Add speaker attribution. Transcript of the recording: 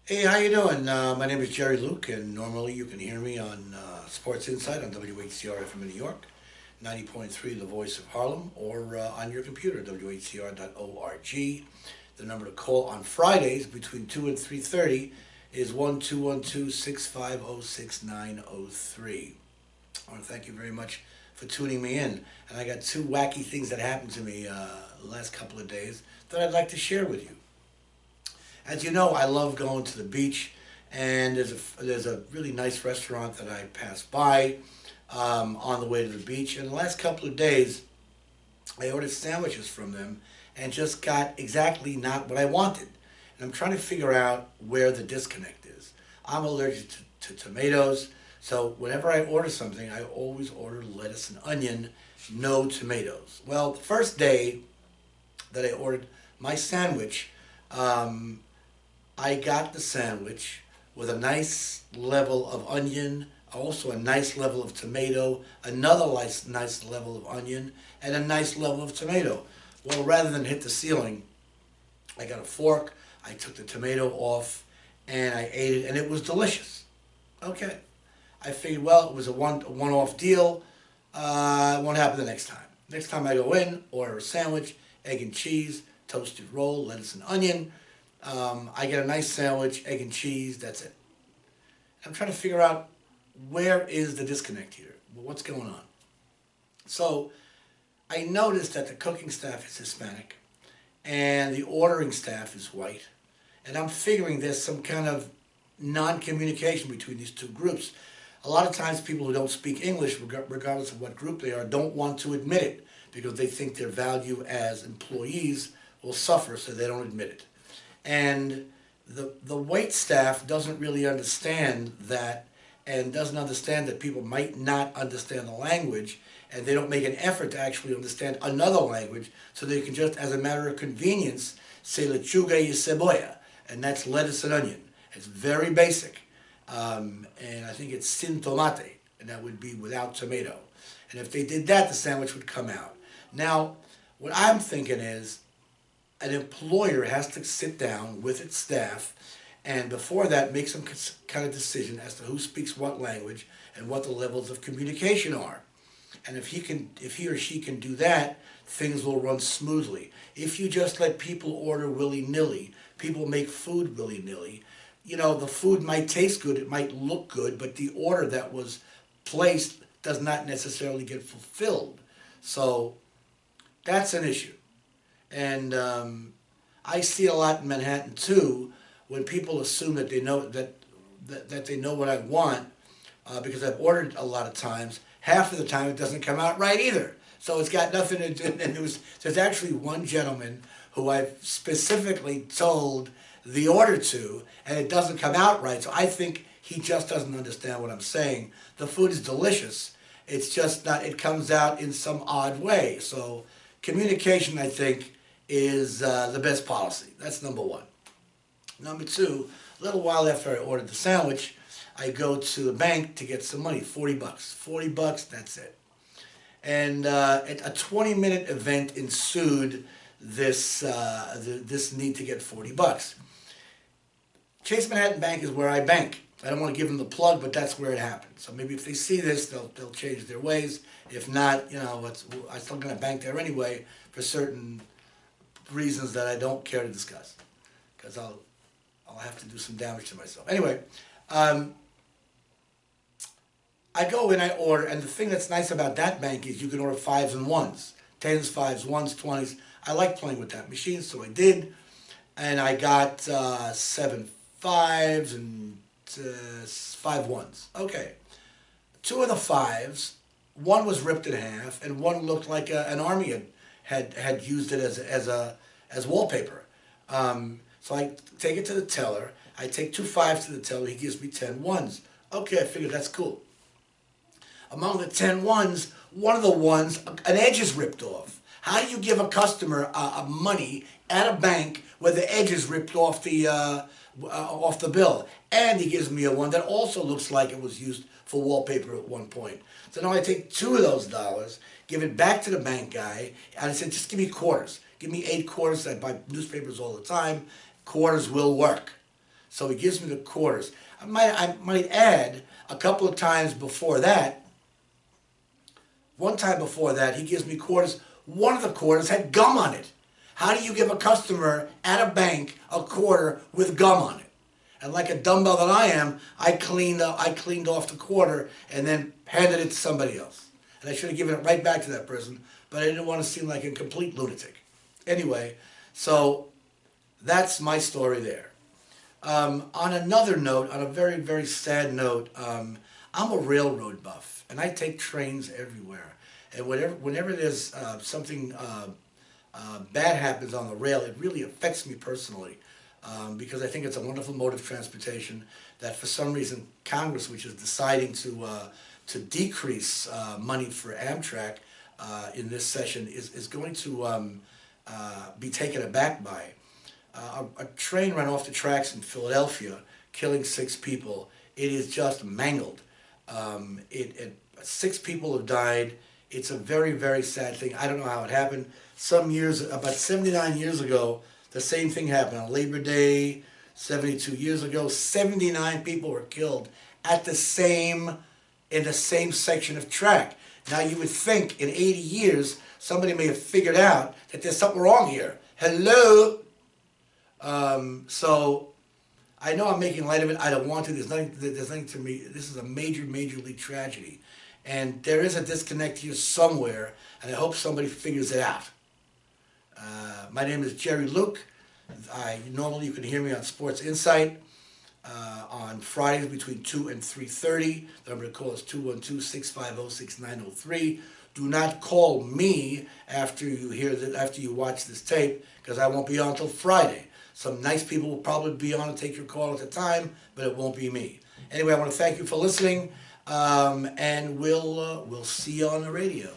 Speaker 1: Hey, how you doing? My name is Jerry Luke, and normally you can hear me on Sports Insight on WHCR FM in New York, 90.3 The Voice of Harlem, or on your computer, WHCR.org. The number to call on Fridays between 2 and 3:30 is 1-212-650-6903. I want to thank you very much for tuning me in. And I got two wacky things that happened to me the last couple of days that I'd like to share with you. As you know, I love going to the beach, and there's a really nice restaurant that I pass by on the way to the beach. And the last couple of days, I ordered sandwiches from them, and just got exactly not what I wanted. And I'm trying to figure out where the disconnect is. I'm allergic to tomatoes, so whenever I order something, I always order lettuce and onion, no tomatoes. Well, the first day that I ordered my sandwich, um, I got the sandwich with a nice level of onion, also a nice level of tomato, another nice level of onion, and a nice level of tomato. Well, rather than hit the ceiling, I got a fork, I took the tomato off, and I ate it, and it was delicious. Okay. I figured, well, it was a one-off deal. It won't happen the next time. Next time I go in, order a sandwich, egg and cheese, toasted roll, lettuce and onion. I get a nice sandwich, egg and cheese. That's it. I'm trying to figure out where is the disconnect here. What's going on? So I noticed that the cooking staff is Hispanic and the ordering staff is white, and I'm figuring there's some kind of non-communication between these two groups. A lot of times people who don't speak English, regardless of what group they are, don't want to admit it because they think their value as employees will suffer, so they don't admit it. And the wait staff doesn't really understand that, and doesn't understand that people might not understand the language, and they don't make an effort to actually understand another language, so they can just, as a matter of convenience, say lechuga y cebolla, and that's lettuce and onion. It's very basic, and I think it's sin tomate, and that would be without tomato. And if they did that, the sandwich would come out. Now, what I'm thinking is, an employer has to sit down with its staff and before that make some kind of decision as to who speaks what language and what the levels of communication are. And if he or she can do that, things will run smoothly. If you just let people order willy-nilly, people make food willy-nilly, the food might taste good, it might look good, but the order that was placed does not necessarily get fulfilled. So that's an issue. And I see a lot in Manhattan too, when people assume that they know that they know what I want, because I've ordered a lot of times. Half of the time, it doesn't come out right either. So it's got nothing to do. And there's actually one gentleman who I've specifically told the order to, and it doesn't come out right. So I think he just doesn't understand what I'm saying. The food is delicious. It's just not. It comes out in some odd way. So communication, I think, is the best policy. That's number one. Number two, a little while after I ordered the sandwich, I go to the bank to get some money, 40 bucks. 40 bucks, that's it. And a 20-minute event ensued this need to get 40 bucks. Chase Manhattan Bank is where I bank. I don't want to give them the plug, but that's where it happened. So maybe if they see this, they'll change their ways. If not, I'm still going to bank there anyway for certain reasons that I don't care to discuss, because I'll have to do some damage to myself. Anyway, I go in, I order, and the thing that's nice about that bank is you can order fives and ones, tens, fives, ones, 20s. I like playing with that machine, so I did, and I got seven fives and five ones. Okay, two of the fives, one was ripped in half, and one looked like an army had used it as wallpaper. So I take it to the teller. I take two fives to the teller. He gives me 10 ones. Okay, I figured that's cool. Among the 10 ones, one of the ones, an edge is ripped off. How do you give a customer money at a bank where the edge is ripped off the bill? And he gives me a one that also looks like it was used for wallpaper at one point. So now I take two of those dollars, give it back to the bank guy, and I said, just give me quarters. Give me 8 quarters. I buy newspapers all the time. Quarters will work. So he gives me the quarters. I might add, a couple of times before that, one time before that, he gives me quarters. One of the quarters had gum on it. How do you give a customer at a bank a quarter with gum on it? And like a dumbbell that I am, I cleaned off the quarter and then handed it to somebody else. And I should have given it right back to that person, but I didn't want to seem like a complete lunatic. Anyway, so that's my story there. On another note, on a very, very sad note, I'm a railroad buff, and I take trains everywhere. And whenever there's something bad happens on the rail, it really affects me personally, because I think it's a wonderful mode of transportation that for some reason Congress, which is deciding to decrease money for Amtrak in this session, is going to be taken aback by. A train ran off the tracks in Philadelphia, killing 6 people. It is just mangled. 6 people have died. It's a very, very sad thing. I don't know how it happened. About 79 years ago, the same thing happened. On Labor Day, 72 years ago, 79 people were killed in the same section of track. Now you would think in 80 years, somebody may have figured out that there's something wrong here. Hello? So I know I'm making light of it. I don't want to. There's nothing to me. This is a major, major league tragedy. And there is a disconnect here somewhere, and I hope somebody figures it out. My name is Jerry Luke. Normally you can hear me on Sports Insight on Fridays between 2 and 3:30. The number to call is 212-650-6903. Do not call me after you watch this tape, because I won't be on until Friday. Some nice people will probably be on and take your call at the time, but it won't be me. Anyway, I want to thank you for listening, and we'll see you on the radio.